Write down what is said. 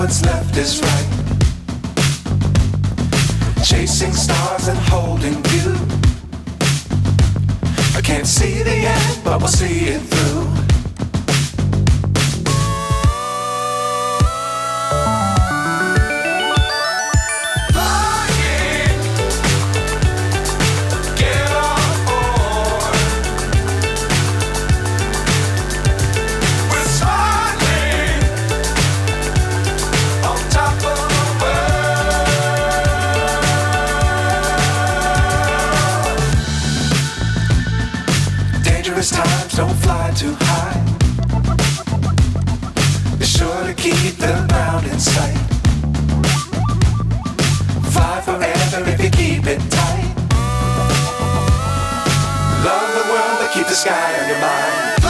what's left is right. Chasing stars and holding you. I can't see the end, but we'll see it through. Times don't fly too high. Be sure to keep the ground in sight. Fly forever if you keep it tight. Love the world but keep the sky on your mind.